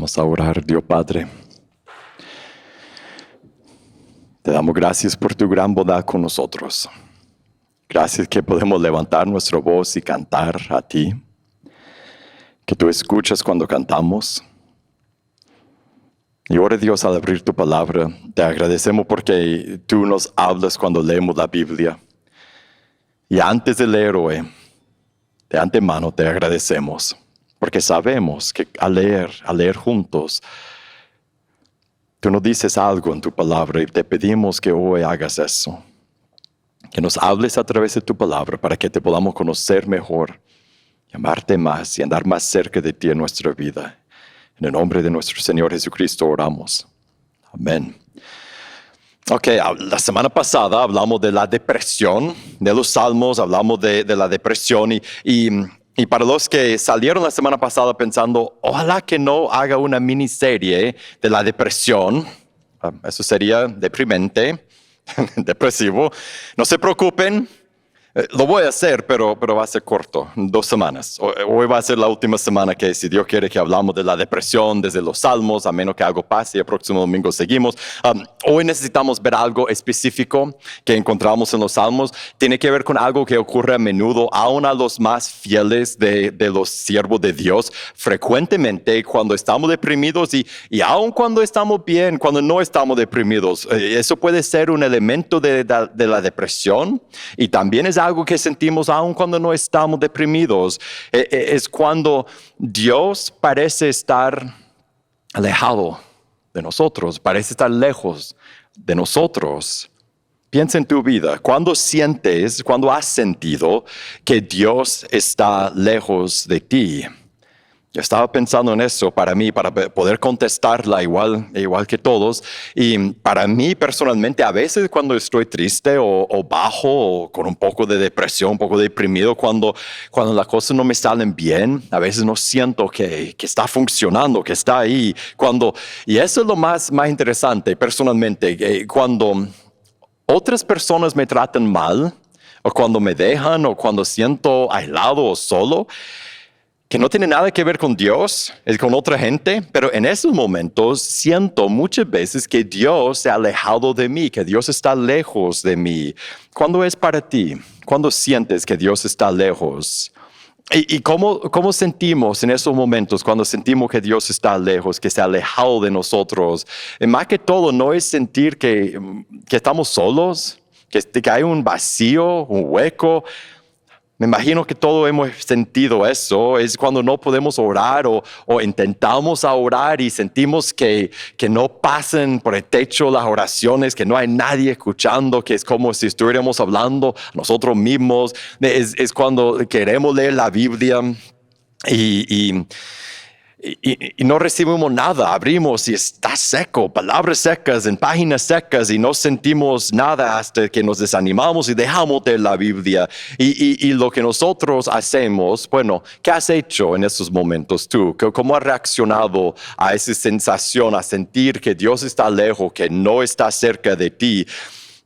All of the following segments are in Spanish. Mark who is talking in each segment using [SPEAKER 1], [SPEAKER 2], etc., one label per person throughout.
[SPEAKER 1] Vamos a orar, Dios Padre. Te damos gracias por tu gran bondad con nosotros. Gracias que podemos levantar nuestra voz y cantar a ti. Que tú escuchas cuando cantamos. Y ahora, Dios, al abrir tu palabra, te agradecemos porque tú nos hablas cuando leemos la Biblia. Y antes de leer hoy, de antemano te agradecemos. Porque sabemos que al leer juntos, tú nos dices algo en tu palabra y te pedimos que hoy hagas eso. Que nos hables a través de tu palabra para que te podamos conocer mejor, amarte más y andar más cerca de ti en nuestra vida. En el nombre de nuestro Señor Jesucristo oramos. Amén. Ok, la semana pasada hablamos de la depresión, de los salmos, hablamos de la depresión y para los que salieron la semana pasada pensando, ojalá que no haga una miniserie de la depresión, eso sería deprimente, depresivo, no se preocupen. Lo voy a hacer, pero va a ser corto, 2 semanas. Hoy va a ser la última semana que, si Dios quiere, que hablamos de la depresión desde los Salmos, a menos que algo pase y el próximo domingo seguimos. Hoy necesitamos ver algo específico que encontramos en los Salmos. Tiene que ver con algo que ocurre a menudo, aún a los más fieles de los siervos de Dios. Frecuentemente, cuando estamos deprimidos y aún cuando estamos bien, cuando no estamos deprimidos, eso puede ser un elemento de la depresión y también es algo que sentimos aún cuando no estamos deprimidos. Es cuando Dios parece estar alejado de nosotros, parece estar lejos de nosotros. Piensa en tu vida. ¿Cuándo has sentido que Dios está lejos de ti? Yo estaba pensando en eso para mí, para poder contestarla igual que todos. Y para mí personalmente, a veces cuando estoy triste o bajo o con un poco de depresión, un poco deprimido, cuando las cosas no me salen bien, a veces no siento que está funcionando, que está ahí. Y eso es lo más interesante personalmente, cuando otras personas me tratan mal, o cuando me dejan, o cuando siento aislado o solo, que no tiene nada que ver con Dios, es con otra gente, pero en esos momentos siento muchas veces que Dios se ha alejado de mí, que Dios está lejos de mí. ¿Cuándo es para ti? ¿Cuándo sientes que Dios está lejos? ¿Y cómo sentimos en esos momentos cuando sentimos que Dios está lejos, que se ha alejado de nosotros? Más que todo, no es sentir que estamos solos, que hay un vacío, un hueco. Me imagino que todos hemos sentido eso. Es cuando no podemos orar o intentamos orar y sentimos que no pasan por el techo las oraciones, que no hay nadie escuchando, que es como si estuviéramos hablando nosotros mismos. Es cuando queremos leer la Biblia y no recibimos nada, abrimos y está seco, palabras secas en páginas secas y no sentimos nada hasta que nos desanimamos y dejamos de la Biblia. Y lo que nosotros hacemos, bueno, ¿qué has hecho en esos momentos tú? ¿Cómo has reaccionado a esa sensación, a sentir que Dios está lejos, que no está cerca de ti?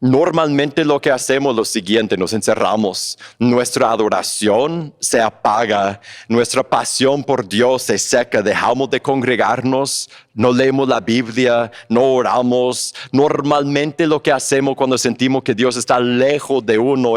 [SPEAKER 1] Normalmente lo que hacemos es lo siguiente, nos encerramos, nuestra adoración se apaga, nuestra pasión por Dios se seca, dejamos de congregarnos, no leemos la Biblia, no oramos. Normalmente lo que hacemos cuando sentimos que Dios está lejos de uno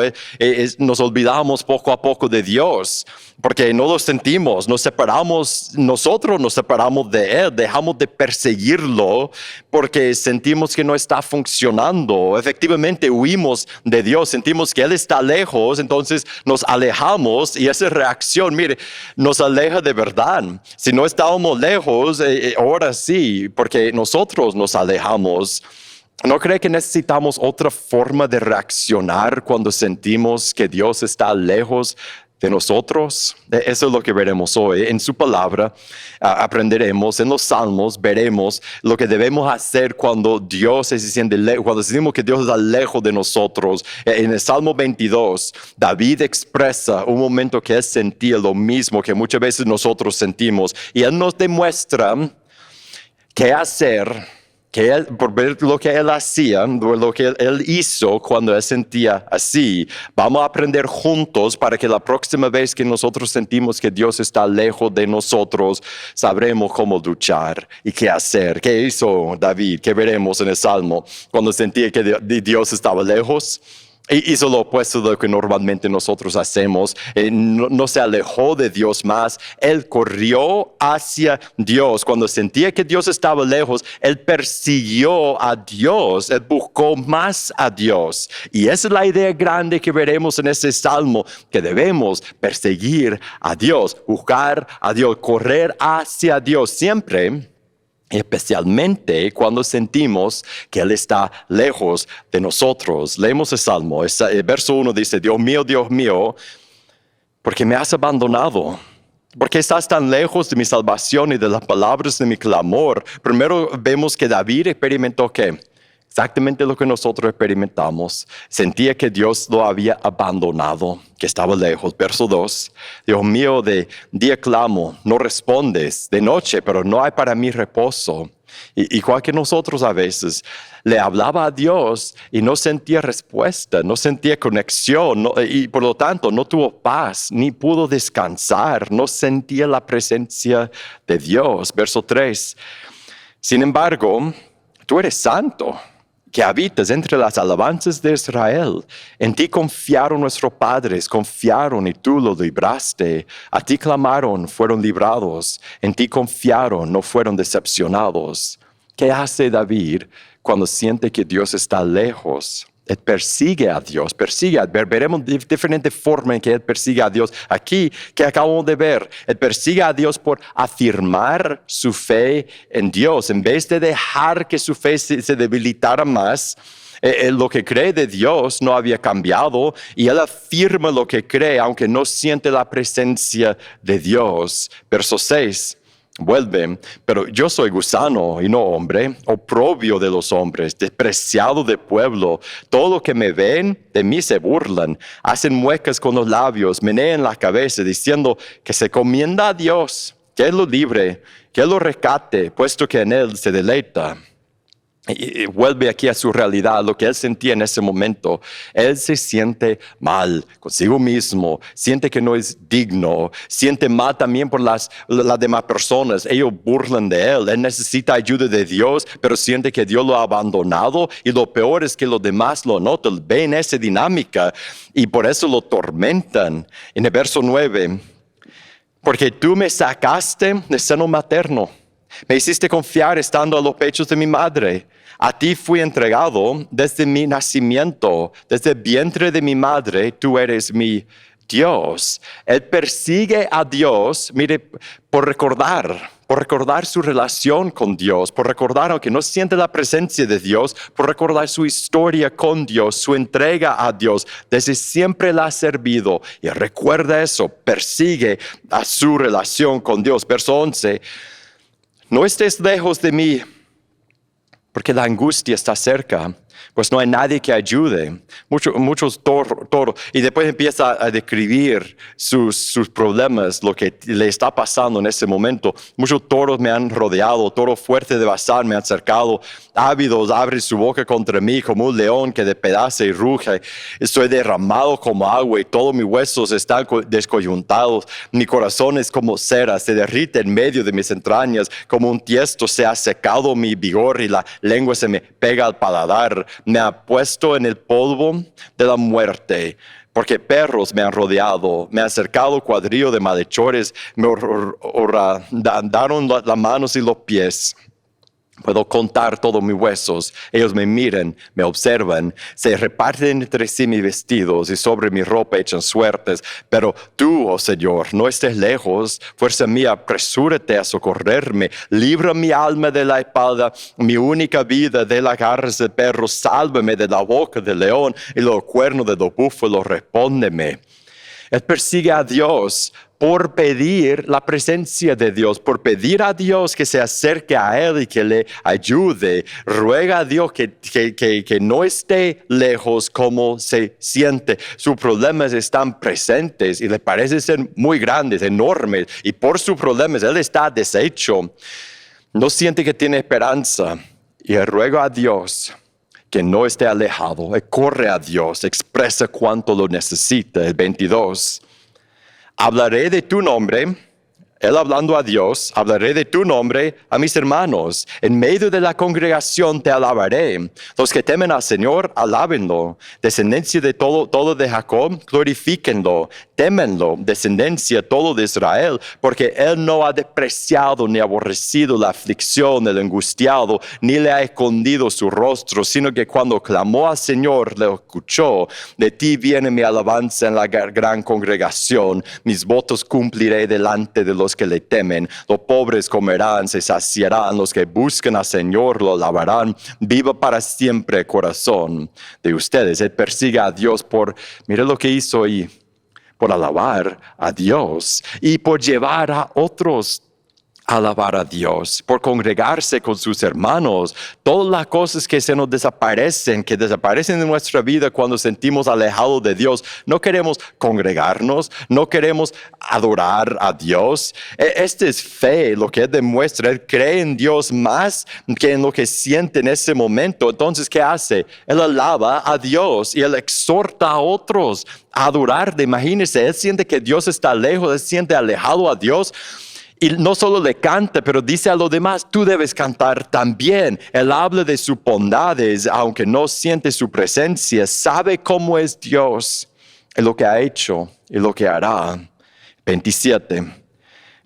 [SPEAKER 1] nos olvidamos poco a poco de Dios, porque no lo sentimos, nosotros nos separamos de Él, dejamos de perseguirlo porque sentimos que no está funcionando. Efectivamente huimos de Dios, sentimos que Él está lejos, entonces nos alejamos y esa reacción, mire, nos aleja de verdad. Si no estábamos lejos, ahora sí, porque nosotros nos alejamos. ¿No cree que necesitamos otra forma de reaccionar cuando sentimos que Dios está lejos de nosotros? Eso es lo que veremos hoy. En su palabra aprenderemos, en los Salmos veremos lo que debemos hacer cuando Dios se siente lejos, cuando sentimos que Dios está lejos de nosotros. En el Salmo 22, David expresa un momento que él sentía lo mismo que muchas veces nosotros sentimos, y él nos demuestra qué hacer que él, por ver lo que él hacía, lo que él hizo cuando él sentía así, vamos a aprender juntos para que la próxima vez que nosotros sentimos que Dios está lejos de nosotros, sabremos cómo luchar y qué hacer. ¿Qué hizo David? ¿Qué veremos en el Salmo cuando sentía que Dios estaba lejos? Hizo lo opuesto de lo que normalmente nosotros hacemos. No se alejó de Dios más. Él corrió hacia Dios. Cuando sentía que Dios estaba lejos, él persiguió a Dios. Él buscó más a Dios. Y esa es la idea grande que veremos en este salmo, que debemos perseguir a Dios, buscar a Dios, correr hacia Dios siempre. Especialmente cuando sentimos que Él está lejos de nosotros. Leemos el Salmo. El verso 1 dice, Dios mío, ¿por qué me has abandonado? ¿Por qué estás tan lejos de mi salvación y de las palabras de mi clamor? Primero vemos que David experimentó ¿qué? Exactamente lo que nosotros experimentamos. Sentía que Dios lo había abandonado, que estaba lejos. Verso 2. Dios mío, de día clamo, no respondes. De noche, pero no hay para mí reposo. Igual que nosotros a veces, le hablaba a Dios y no sentía respuesta, no sentía conexión y por lo tanto no tuvo paz, ni pudo descansar, no sentía la presencia de Dios. Verso 3. Sin embargo, tú eres santo, que habitas entre las alabanzas de Israel. En ti confiaron nuestros padres, confiaron y tú los libraste. A ti clamaron, fueron librados. En ti confiaron, no fueron decepcionados. ¿Qué hace David cuando siente que Dios está lejos? Él persigue a Dios, veremos diferentes formas en que él persigue a Dios. Aquí, que acabamos de ver, él persigue a Dios por afirmar su fe en Dios. En vez de dejar que su fe se debilitara más, lo que cree de Dios no había cambiado y él afirma lo que cree, aunque no siente la presencia de Dios. Verso 6. Vuelve, pero yo soy gusano y no hombre, oprobio de los hombres, despreciado del pueblo. Todo lo que me ven de mí se burlan, hacen muecas con los labios, menean la cabeza, diciendo que se comienda a Dios, que Él lo libre, que Él lo rescate, puesto que en Él se deleita. Y vuelve aquí a su realidad, lo que él sentía en ese momento. Él se siente mal consigo mismo, siente que no es digno, siente mal también por las demás personas. Ellos burlan de él, él necesita ayuda de Dios, pero siente que Dios lo ha abandonado y lo peor es que los demás lo notan, ven esa dinámica y por eso lo tormentan. En el verso 9, porque tú me sacaste del seno materno. Me hiciste confiar estando a los pechos de mi madre. A ti fui entregado desde mi nacimiento, desde el vientre de mi madre, tú eres mi Dios. Él persigue a Dios, mire, por recordar su relación con Dios, por recordar, aunque no siente la presencia de Dios, por recordar su historia con Dios, su entrega a Dios. Desde siempre la ha servido y recuerda eso, persigue a su relación con Dios. Verso 11. No estés lejos de mí, porque la angustia está cerca, pues no hay nadie que ayude. Muchos toros. Y después empieza a describir sus problemas, lo que le está pasando en ese momento. Muchos toros me han rodeado, toros fuertes de Basán me han cercado. Ávidos abren su boca contra mí como un león que despedaza y ruge. Estoy derramado como agua y todos mis huesos están descoyuntados. Mi corazón es como cera, se derrite en medio de mis entrañas. Como un tiesto se ha secado mi vigor y la lengua se me pega al paladar. Me ha puesto en el polvo de la muerte, porque perros me han rodeado, me han cercado cuadrillo de malhechores, me horandaron las manos y los pies. Puedo contar todos mis huesos, ellos me miran, me observan, se reparten entre sí mis vestidos y sobre mi ropa echan suertes. Pero tú, oh Señor, no estés lejos, fuerza mía, apresúrate a socorrerme, libra mi alma de la espada, mi única vida de las garras del perro, sálvame de la boca del león y los cuernos de los búfalos, respóndeme. Él persigue a Dios por pedir la presencia de Dios, por pedir a Dios que se acerque a Él y que le ayude. Ruega a Dios que no esté lejos como se siente. Sus problemas están presentes y le parecen ser muy grandes, enormes. Y por sus problemas Él está deshecho. No siente que tiene esperanza. Y ruego a Dios que no esté alejado, corre a Dios, expresa cuánto lo necesita. El 22. Hablaré de tu nombre, él hablando a Dios, hablaré de tu nombre a mis hermanos. En medio de la congregación te alabaré. Los que temen al Señor, alábenlo. Descendencia de todo de Jacob, glorifíquenlo. Témenlo, descendencia todo de Israel, porque él no ha despreciado ni aborrecido la aflicción del angustiado, ni le ha escondido su rostro, sino que cuando clamó al Señor, le escuchó. De ti viene mi alabanza en la gran congregación. Mis votos cumpliré delante de los que le temen. Los pobres comerán, se saciarán. Los que buscan al Señor lo alabarán. Viva para siempre el corazón de ustedes. Él persigue a Dios mire lo que hizo y por alabar a Dios y por llevar a otros a alabar a Dios, por congregarse con sus hermanos. Todas las cosas que se nos desaparecen, que desaparecen de nuestra vida cuando sentimos alejados de Dios. No queremos congregarnos, no queremos adorar a Dios. Esta es fe, lo que él demuestra. Él cree en Dios más que en lo que siente en ese momento. Entonces, ¿qué hace? Él alaba a Dios y él exhorta a otros a adorar. Imagínense, él siente que Dios está lejos, él siente alejado a Dios. Y no solo le canta, pero dice a los demás, tú debes cantar también. Él habla de sus bondades, aunque no siente su presencia, sabe cómo es Dios, y lo que ha hecho y lo que hará. 27.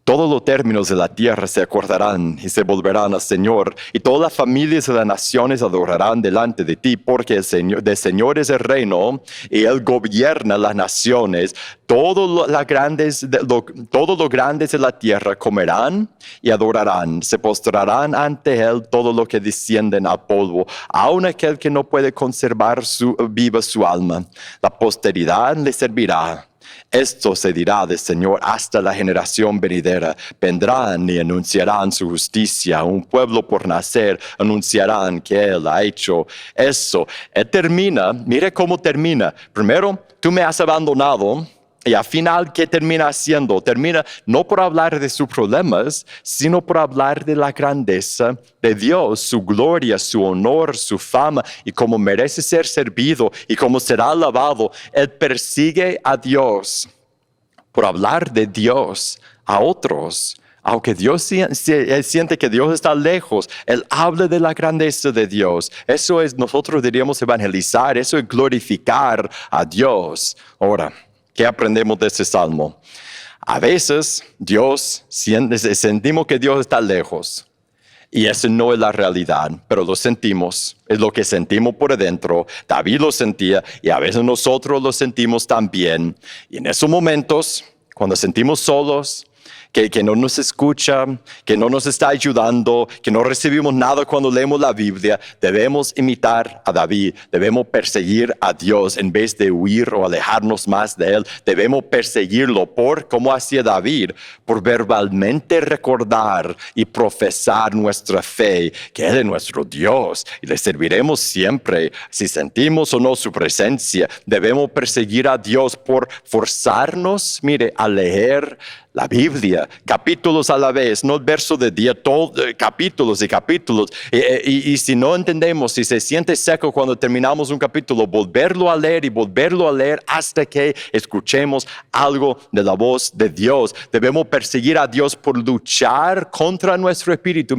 [SPEAKER 1] Todos los términos de la tierra se acordarán y se volverán al Señor, y todas las familias de las naciones adorarán delante de ti, porque el Señor es el reino, y Él gobierna las naciones. Todos los grandes de la tierra comerán y adorarán, se postrarán ante Él todos los que descienden al polvo, aun aquel que no puede conservar viva su alma. La posteridad le servirá. Esto se dirá del Señor hasta la generación venidera. Vendrán y anunciarán su justicia. Un pueblo por nacer anunciarán que Él ha hecho eso. Él termina, mire cómo termina. Primero, tú me has abandonado. Y al final, ¿qué termina haciendo? Termina no por hablar de sus problemas, sino por hablar de la grandeza de Dios, su gloria, su honor, su fama, y cómo merece ser servido y cómo será alabado. Él persigue a Dios por hablar de Dios a otros. Aunque él siente que Dios está lejos, él habla de la grandeza de Dios. Eso es, nosotros diríamos evangelizar, eso es glorificar a Dios. Ahora, ¿qué aprendemos de este salmo? A veces sentimos que Dios está lejos y eso no es la realidad, pero lo sentimos, es lo que sentimos por dentro. David lo sentía y a veces nosotros lo sentimos también. Y en esos momentos, cuando sentimos solos, que no nos escucha, que no nos está ayudando, que no recibimos nada cuando leemos la Biblia, debemos imitar a David, debemos perseguir a Dios en vez de huir o alejarnos más de Él. Debemos perseguirlo como hacía David, por verbalmente recordar y profesar nuestra fe, que Él es nuestro Dios y le serviremos siempre, si sentimos o no su presencia. Debemos perseguir a Dios por forzarnos, a leer la Biblia, capítulos a la vez, no el verso de día, capítulos y capítulos. Y si no entendemos, si se siente seco cuando terminamos un capítulo, volverlo a leer y volverlo a leer hasta que escuchemos algo de la voz de Dios. Debemos perseguir a Dios por luchar contra nuestro espíritu,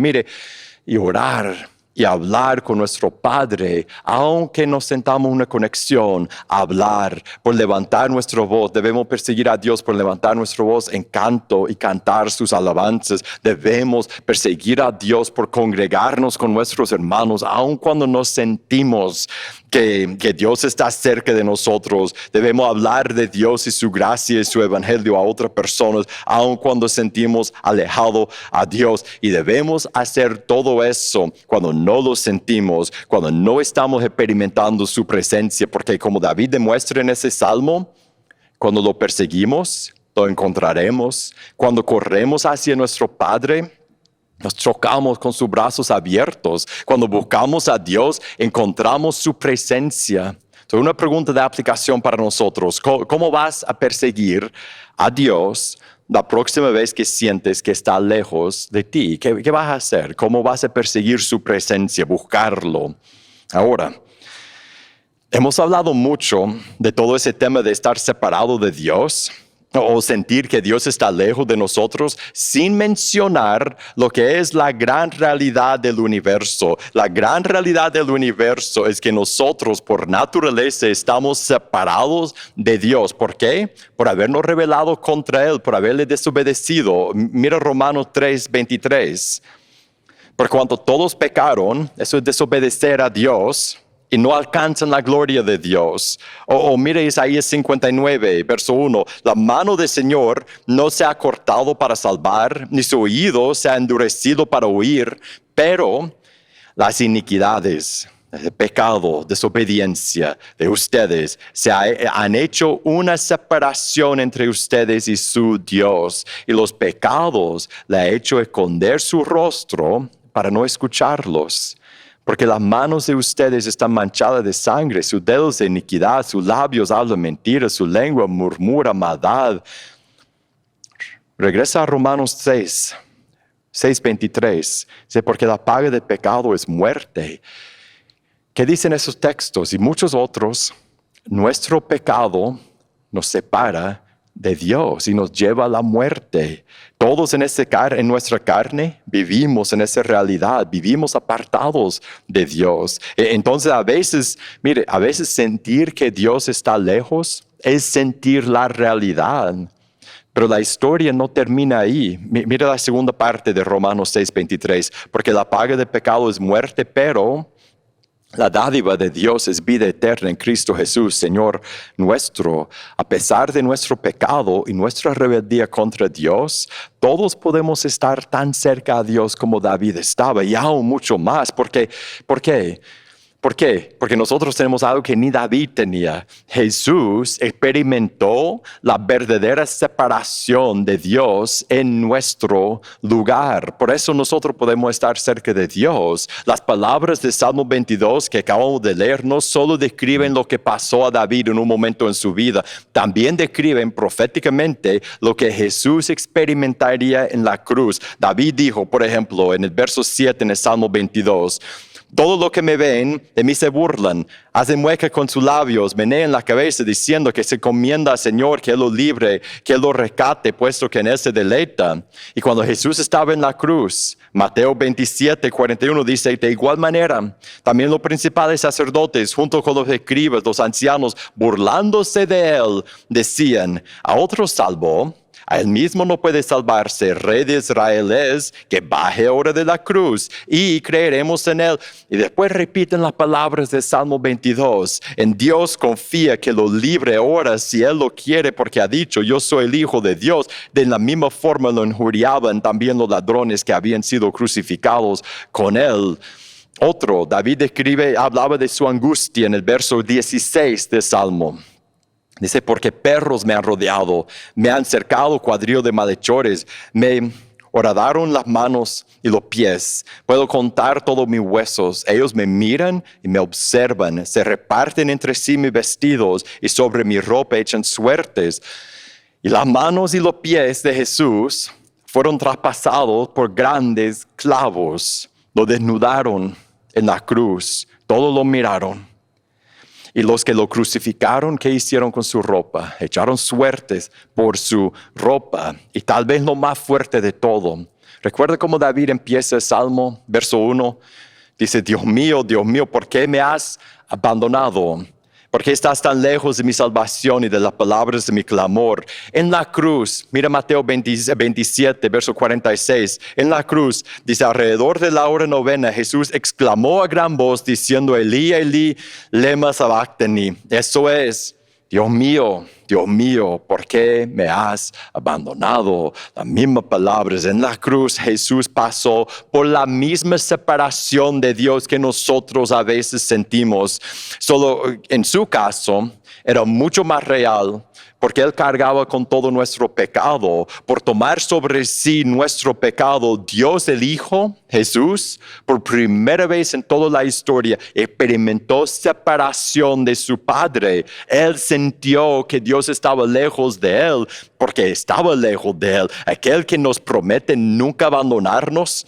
[SPEAKER 1] y orar y hablar con nuestro Padre, aunque no sentamos una conexión, hablar, por levantar nuestra voz. Debemos perseguir a Dios por levantar nuestra voz en canto y cantar sus alabanzas. Debemos perseguir a Dios por congregarnos con nuestros hermanos, aun cuando no sentimos que Dios está cerca de nosotros. Debemos hablar de Dios y su gracia y su evangelio a otras personas, aun cuando sentimos alejado a Dios. Y debemos hacer todo eso cuando no lo sentimos, cuando no estamos experimentando su presencia, porque como David demuestra en ese salmo, cuando lo perseguimos, lo encontraremos. Cuando corremos hacia nuestro Padre, nos chocamos con sus brazos abiertos. Cuando buscamos a Dios, encontramos su presencia. Entonces, una pregunta de aplicación para nosotros. ¿Cómo vas a perseguir a Dios la próxima vez que sientes que está lejos de ti? ¿Qué vas a hacer? ¿Cómo vas a perseguir su presencia, buscarlo? Ahora, hemos hablado mucho de todo ese tema de estar separado de Dios o sentir que Dios está lejos de nosotros, sin mencionar lo que es la gran realidad del universo. La gran realidad del universo es que nosotros por naturaleza estamos separados de Dios. ¿Por qué? Por habernos rebelado contra Él, por haberle desobedecido. Mira Romanos 3:23. Por cuanto todos pecaron, eso es desobedecer a Dios, y no alcanzan la gloria de Dios. O mire Isaías 59, verso 1. La mano del Señor no se ha cortado para salvar, ni su oído se ha endurecido para oír, pero las iniquidades, el pecado, desobediencia de ustedes, han hecho una separación entre ustedes y su Dios. Y los pecados le ha hecho esconder su rostro para no escucharlos. Porque las manos de ustedes están manchadas de sangre, sus dedos de iniquidad, sus labios hablan mentiras, su lengua murmura maldad. Regresa a Romanos 6:23. Dice, porque la paga del pecado es muerte. ¿Qué dicen esos textos? Y muchos otros. Nuestro pecado nos separa de Dios y nos lleva a la muerte. Todos en nuestra carne vivimos en esa realidad, vivimos apartados de Dios. Entonces a veces sentir que Dios está lejos es sentir la realidad. Pero la historia no termina ahí. Mira la segunda parte de Romanos 6:23, porque la paga del pecado es muerte, pero la dádiva de Dios es vida eterna en Cristo Jesús, Señor nuestro. A pesar de nuestro pecado y nuestra rebeldía contra Dios, todos podemos estar tan cerca a Dios como David estaba, y aún mucho más. ¿Por qué? ¿Por qué? Porque nosotros tenemos algo que ni David tenía. Jesús experimentó la verdadera separación de Dios en nuestro lugar. Por eso nosotros podemos estar cerca de Dios. Las palabras de Salmo 22 que acabamos de leer no solo describen lo que pasó a David en un momento en su vida, también describen proféticamente lo que Jesús experimentaría en la cruz. David dijo, por ejemplo, en el verso 7 en el Salmo 22, todo lo que me ven, de mí se burlan, hacen mueca con sus labios, menean la cabeza diciendo que se encomienda al Señor, que Él lo libre, que Él lo rescate, puesto que en Él se deleita. Y cuando Jesús estaba en la cruz, Mateo 27:41 dice, de igual manera, también los principales sacerdotes, junto con los escribas, los ancianos, burlándose de Él, decían, a otro salvó, a Él mismo no puede salvarse. Rey de Israel es, que baje ahora de la cruz y creeremos en Él. Y después repiten las palabras del Salmo 22. En Dios confía que lo libre ahora si Él lo quiere, porque ha dicho, yo soy el Hijo de Dios. De la misma forma lo injuriaban también los ladrones que habían sido crucificados con Él. Otro, David hablaba de su angustia en el verso 16 del Salmo. Dice, porque perros me han rodeado, me han cercado cuadrillo de malhechores, me horadaron las manos y los pies. Puedo contar todos mis huesos. Ellos me miran y me observan. Se reparten entre sí mis vestidos y sobre mi ropa echan suertes. Y las manos y los pies de Jesús fueron traspasados por grandes clavos. Lo desnudaron en la cruz. Todos lo miraron. Y los que lo crucificaron, ¿qué hicieron con su ropa? Echaron suertes por su ropa. Y tal vez lo más fuerte de todo. Recuerda cómo David empieza el Salmo, verso 1. Dice, Dios mío, ¿por qué me has abandonado? ¿Por qué estás tan lejos de mi salvación y de las palabras de mi clamor? En la cruz, mira Mateo 27, verso 46. En la cruz, dice, alrededor de la hora novena, Jesús exclamó a gran voz diciendo, Elí, Elí, lema sabactani. Eso es, Dios mío, ¿por qué me has abandonado? Las mismas palabras. En la cruz Jesús pasó por la misma separación de Dios que nosotros a veces sentimos. Solo en su caso, era mucho más real porque Él cargaba con todo nuestro pecado. Por tomar sobre sí nuestro pecado, Dios el Hijo, Jesús, por primera vez en toda la historia, experimentó separación de su Padre. Él sintió que Dios estaba lejos de Él porque estaba lejos de Él. Aquel que nos promete nunca abandonarnos,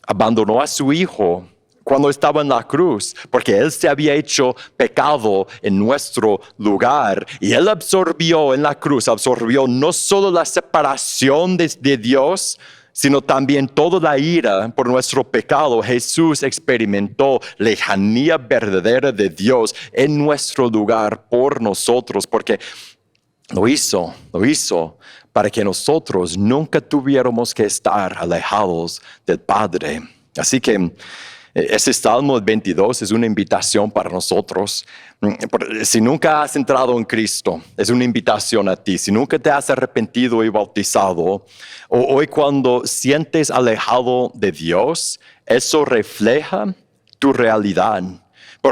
[SPEAKER 1] abandonó a su Hijo cuando estaba en la cruz, porque Él se había hecho pecado en nuestro lugar. Y Él absorbió en la cruz, absorbió no solo la separación de Dios, sino también toda la ira por nuestro pecado. Jesús experimentó lejanía verdadera de Dios en nuestro lugar por nosotros, porque lo hizo para que nosotros nunca tuviéramos que estar alejados del Padre. Así que ese Salmo 22 es una invitación para nosotros. Si nunca has entrado en Cristo, es una invitación a ti. Si nunca te has arrepentido y bautizado, hoy cuando sientes alejado de Dios, eso refleja tu realidad.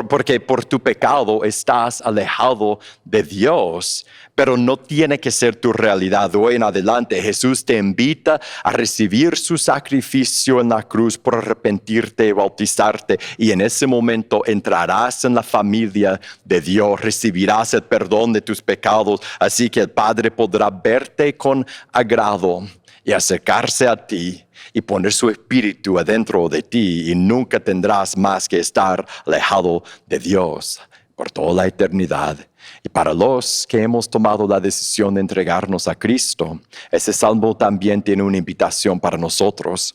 [SPEAKER 1] Porque por tu pecado estás alejado de Dios, pero no tiene que ser tu realidad. De hoy en adelante, Jesús te invita a recibir su sacrificio en la cruz por arrepentirte y bautizarte. Y en ese momento entrarás en la familia de Dios, recibirás el perdón de tus pecados. Así que el Padre podrá verte con agrado y acercarse a ti y poner su espíritu adentro de ti, y nunca tendrás más que estar alejado de Dios por toda la eternidad. Y para los que hemos tomado la decisión de entregarnos a Cristo, ese salmo también tiene una invitación para nosotros.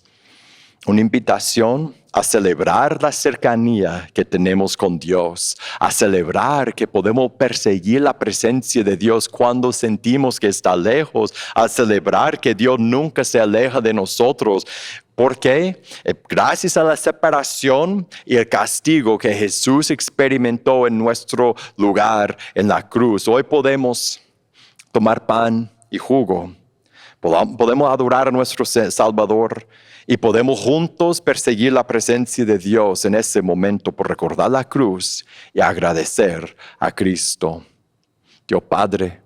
[SPEAKER 1] Una invitación a celebrar la cercanía que tenemos con Dios, a celebrar que podemos perseguir la presencia de Dios cuando sentimos que está lejos, a celebrar que Dios nunca se aleja de nosotros. ¿Por qué? Gracias a la separación y el castigo que Jesús experimentó en nuestro lugar en la cruz, hoy podemos tomar pan y jugo. Podemos adorar a nuestro Salvador y podemos juntos perseguir la presencia de Dios en ese momento por recordar la cruz y agradecer a Cristo. Dios Padre,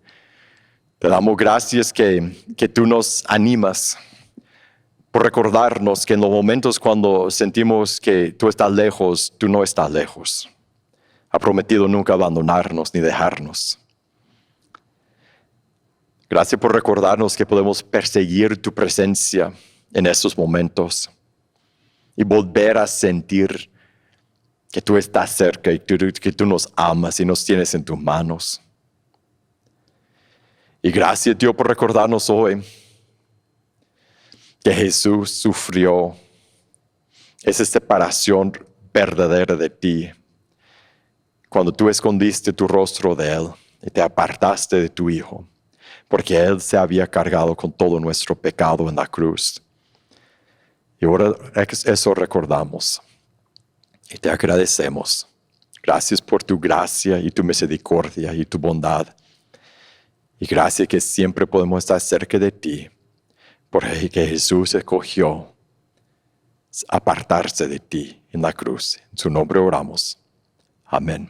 [SPEAKER 1] te damos gracias que tú nos animas por recordarnos que en los momentos cuando sentimos que tú estás lejos, tú no estás lejos. Ha prometido nunca abandonarnos ni dejarnos. Gracias por recordarnos que podemos perseguir tu presencia en estos momentos y volver a sentir que tú estás cerca y que tú nos amas y nos tienes en tus manos. Y gracias, Dios, por recordarnos hoy que Jesús sufrió esa separación verdadera de ti cuando tú escondiste tu rostro de Él y te apartaste de tu Hijo, porque Él se había cargado con todo nuestro pecado en la cruz. Y ahora eso recordamos y te agradecemos. Gracias por tu gracia y tu misericordia y tu bondad. Y gracias que siempre podemos estar cerca de ti, porque Jesús escogió apartarse de ti en la cruz. En su nombre oramos. Amén.